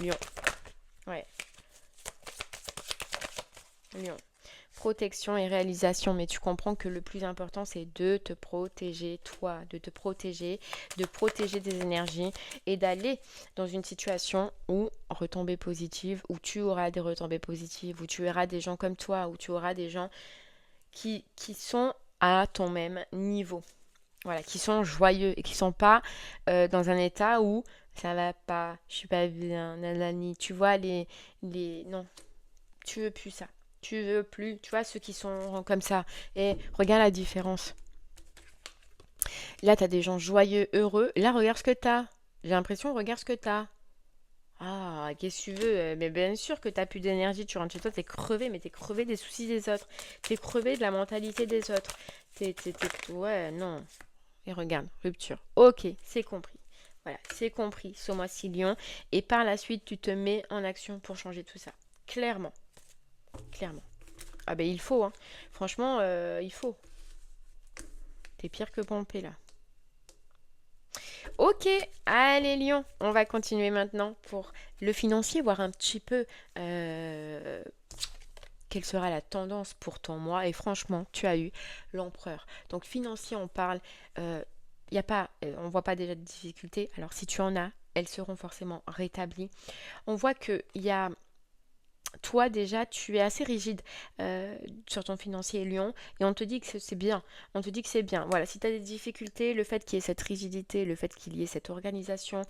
Lion, ouais, Lion. Protection et réalisation, mais tu comprends que le plus important c'est de te protéger toi, de protéger tes énergies et d'aller dans une situation où retombées positives, où tu auras des retombées positives, où tu auras des gens comme toi, où tu auras des gens qui sont à ton même niveau. Voilà, qui sont joyeux et qui sont pas dans un état où ça va pas, je suis pas bien, nanani. Tu vois non, tu veux plus ça. Tu veux plus, tu vois, ceux qui sont comme ça. Et regarde la différence. Là, tu as des gens joyeux, heureux. Là, regarde ce que tu as. J'ai l'impression, regarde ce que tu as. Ah, qu'est-ce que tu veux? Mais bien sûr que t'as plus d'énergie, tu rentres chez toi, t'es crevé, mais t'es crevé des soucis des autres. T'es crevé de la mentalité des autres. Ouais, non. Et regarde, rupture. Ok, c'est compris. Voilà, c'est compris ce mois-ci Lion. Et par la suite, tu te mets en action pour changer tout ça. Clairement, clairement. Ah ben il faut, hein. Franchement, il faut. T'es pire que Pompée là. Ok, allez Lion, on va continuer maintenant pour le financier, voir un petit peu euh, quelle sera la tendance pour ton mois. Et franchement, tu as eu l'empereur. Donc financier, on parle, y a pas, on voit pas déjà de difficultés. Alors si tu en as, elles seront forcément rétablies. On voit que il y a toi déjà, tu es assez rigide sur ton financier Lyon et on te dit que c'est bien. On te dit que c'est bien. Voilà, si tu as des difficultés, le fait qu'il y ait cette rigidité, le fait qu'il y ait cette organisation,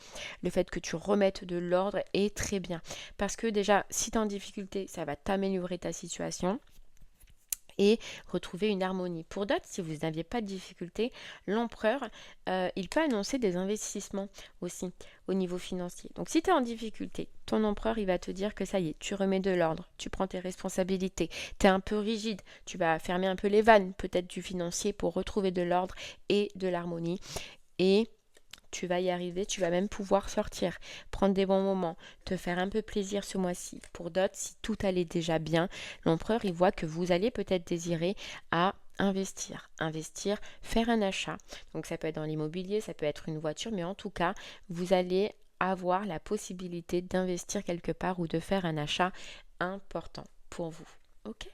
le fait que tu remettes de l'ordre est très bien. Parce que déjà, si tu es en difficulté, ça va t'améliorer ta situation et retrouver une harmonie. Pour d'autres, si vous n'aviez pas de difficulté, l'empereur, il peut annoncer des investissements aussi au niveau financier. Donc si tu es en difficulté, ton empereur, il va te dire que ça y est, tu remets de l'ordre, tu prends tes responsabilités, tu es un peu rigide, tu vas fermer un peu les vannes peut-être du financier pour retrouver de l'ordre et de l'harmonie. Et tu vas y arriver, tu vas même pouvoir sortir, prendre des bons moments, te faire un peu plaisir ce mois-ci. Pour d'autres, si tout allait déjà bien, l'empereur, il voit que vous allez peut-être désirer à investir, faire un achat. Donc ça peut être dans l'immobilier, ça peut être une voiture, mais en tout cas, vous allez avoir la possibilité d'investir quelque part ou de faire un achat important pour vous. Ok.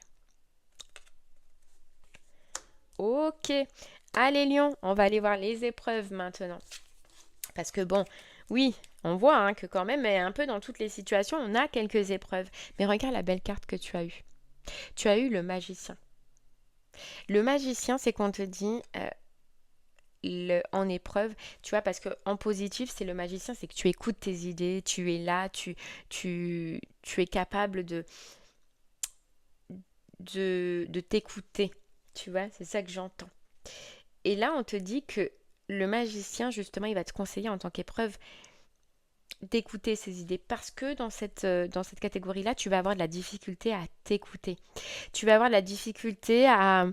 Ok. Allez Lyon, on va aller voir les épreuves maintenant. Parce que bon, oui, on voit hein, que quand même, un peu dans toutes les situations, on a quelques épreuves. Mais regarde la belle carte que tu as eue. Tu as eu le magicien. Le magicien, c'est qu'on te dit en épreuve, tu vois, parce que en positif, c'est le magicien, c'est que tu écoutes tes idées, tu es là, tu es capable de t'écouter. Tu vois, c'est ça que j'entends. Et là, on te dit que le magicien, justement, il va te conseiller en tant qu'épreuve d'écouter ces idées parce que dans cette catégorie-là, tu vas avoir de la difficulté à t'écouter. Tu vas avoir de la difficulté à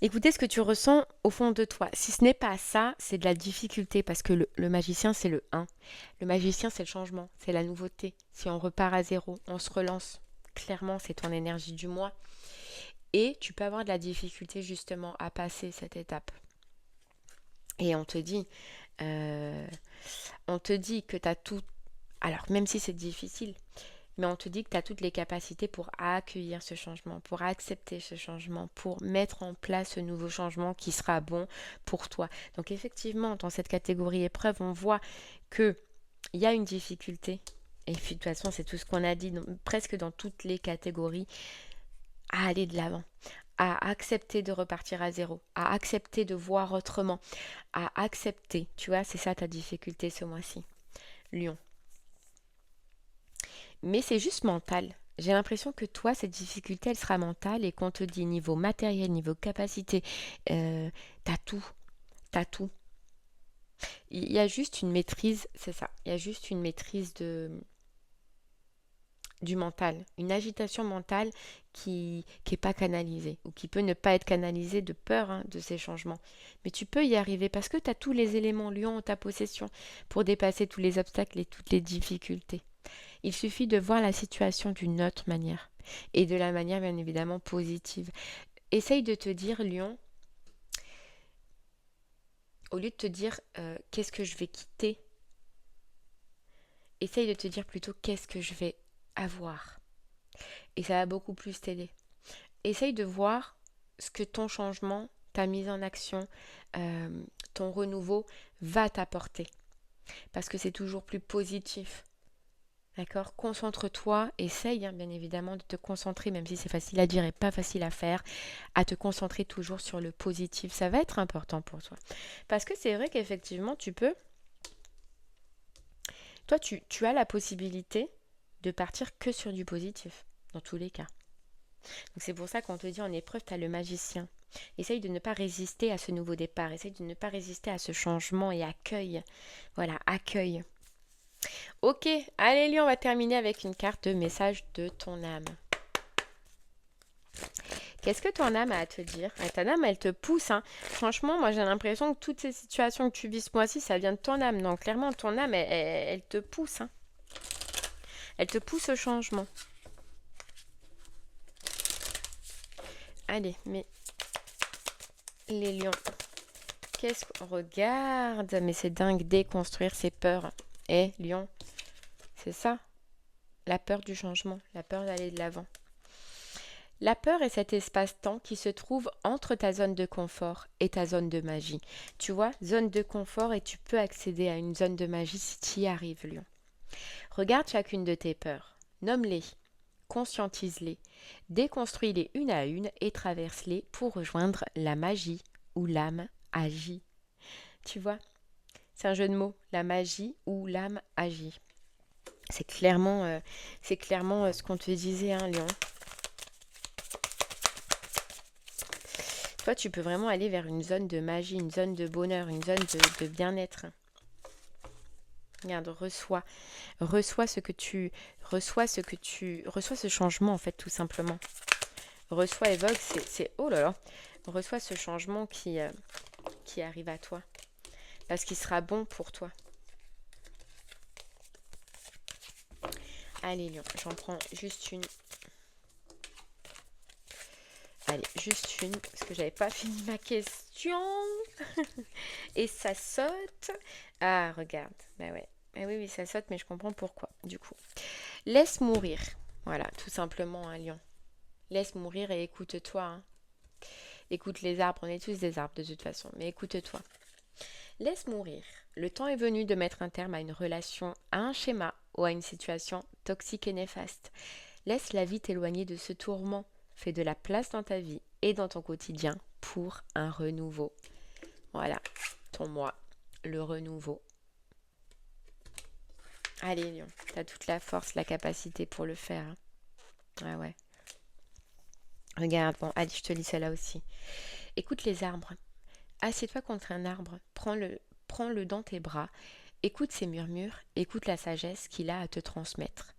écouter ce que tu ressens au fond de toi. Si ce n'est pas ça, c'est de la difficulté parce que le magicien, c'est le 1. Le magicien, c'est le changement, c'est la nouveauté. Si on repart à zéro, on se relance. Clairement, c'est ton énergie du mois. Et tu peux avoir de la difficulté justement à passer cette étape. Et euh, on te dit que tu as tout. Alors, même si c'est difficile, mais on te dit que tu as toutes les capacités pour accueillir ce changement, pour accepter ce changement, pour mettre en place ce nouveau changement qui sera bon pour toi. Donc effectivement, dans cette catégorie épreuve, on voit qu'il y a une difficulté. Et puis de toute façon, c'est tout ce qu'on a dit, presque dans toutes les catégories, à aller de l'avant, à accepter de repartir à zéro, à accepter de voir autrement, à accepter. Tu vois, c'est ça ta difficulté ce mois-ci. Lion. Mais c'est juste mental. J'ai l'impression que toi, cette difficulté, elle sera mentale et qu'on te dit niveau matériel, niveau capacité, t'as tout, t'as tout. Il y a juste une maîtrise, c'est ça, il y a juste une maîtrise du mental, une agitation mentale qui est pas canalisée ou qui peut ne pas être canalisée de peur hein, de ces changements. Mais tu peux y arriver parce que tu as tous les éléments lions en ta possession pour dépasser tous les obstacles et toutes les difficultés. Il suffit de voir la situation d'une autre manière et de la manière bien évidemment positive. Essaye de te dire, Lion, au lieu de te dire qu'est-ce que je vais quitter, essaye de te dire plutôt qu'est-ce que je vais avoir. Et ça va beaucoup plus t'aider. Essaye de voir ce que ton changement, ta mise en action, ton renouveau va t'apporter. Parce que c'est toujours plus positif. D'accord. Concentre-toi, essaye hein, bien évidemment de te concentrer, même si c'est facile à dire et pas facile à faire, à te concentrer toujours sur le positif. Ça va être important pour toi. Parce que c'est vrai qu'effectivement, toi, tu as la possibilité de partir que sur du positif, dans tous les cas. Donc c'est pour ça qu'on te dit en épreuve, tu as le magicien. Essaye de ne pas résister à ce nouveau départ, essaye de ne pas résister à ce changement et accueille. Voilà, accueille. Ok, allez Lion, on va terminer avec une carte de message de ton âme. Qu'est-ce que ton âme a à te dire? Ta âme, elle te pousse, hein. Franchement, moi j'ai l'impression que toutes ces situations que tu vis ce mois-ci, ça vient de ton âme. Donc clairement, ton âme, elle te pousse, hein. Elle te pousse au changement. Allez, mais les lions, qu'est-ce qu'on regarde? Mais c'est dingue, déconstruire ses peurs. Lion, c'est ça, la peur du changement, la peur d'aller de l'avant. La peur est cet espace-temps qui se trouve entre ta zone de confort et ta zone de magie. Tu vois, zone de confort et tu peux accéder à une zone de magie si tu y arrives, Lion. Regarde chacune de tes peurs, nomme-les, conscientise-les, déconstruis-les une à une et traverse-les pour rejoindre la magie où l'âme agit. Tu vois, c'est un jeu de mots, la magie où l'âme agit. C'est clairement ce qu'on te disait, hein, Lion. Toi, tu peux vraiment aller vers une zone de magie, une zone de bonheur, une zone de bien-être. Regarde, reçois ce changement en fait, tout simplement. Reçois, évoque, oh là là, reçois ce changement qui arrive à toi, parce qu'il sera bon pour toi. Allez, Lion, j'en prends juste une. Allez, juste une, parce que j'avais pas fini ma question. Et ça saute. Ah, regarde. Bah ouais. Ah oui, oui, ça saute, mais je comprends pourquoi, du coup. Laisse mourir. Voilà, tout simplement, un lion. Laisse mourir et écoute-toi, hein. Écoute les arbres, on est tous des arbres de toute façon, mais écoute-toi. Laisse mourir. Le temps est venu de mettre un terme à une relation, à un schéma ou à une situation toxique et néfaste. Laisse la vie t'éloigner de ce tourment. Fais de la place dans ta vie et dans ton quotidien pour un renouveau. Voilà, ton moi, le renouveau. Allez, Lion, t'as toute la force, la capacité pour le faire, hein. Ah ouais. Regarde, bon, allez, je te lis celle-là aussi. Écoute les arbres. Assieds-toi contre un arbre, prends-le dans tes bras, écoute ses murmures, écoute la sagesse qu'il a à te transmettre.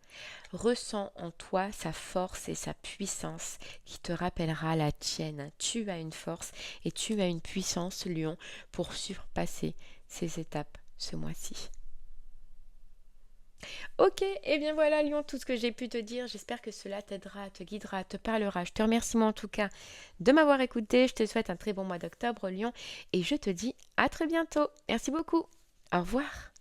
Ressens en toi sa force et sa puissance qui te rappellera la tienne. Tu as une force et tu as une puissance, lion, pour surpasser ces étapes ce mois-ci. Ok, et bien voilà, Lion, tout ce que j'ai pu te dire. J'espère que cela t'aidera, te guidera, te parlera. Je te remercie moi en tout cas de m'avoir écouté. Je te souhaite un très bon mois d'octobre, Lion, et je te dis à très bientôt. Merci beaucoup. Au revoir.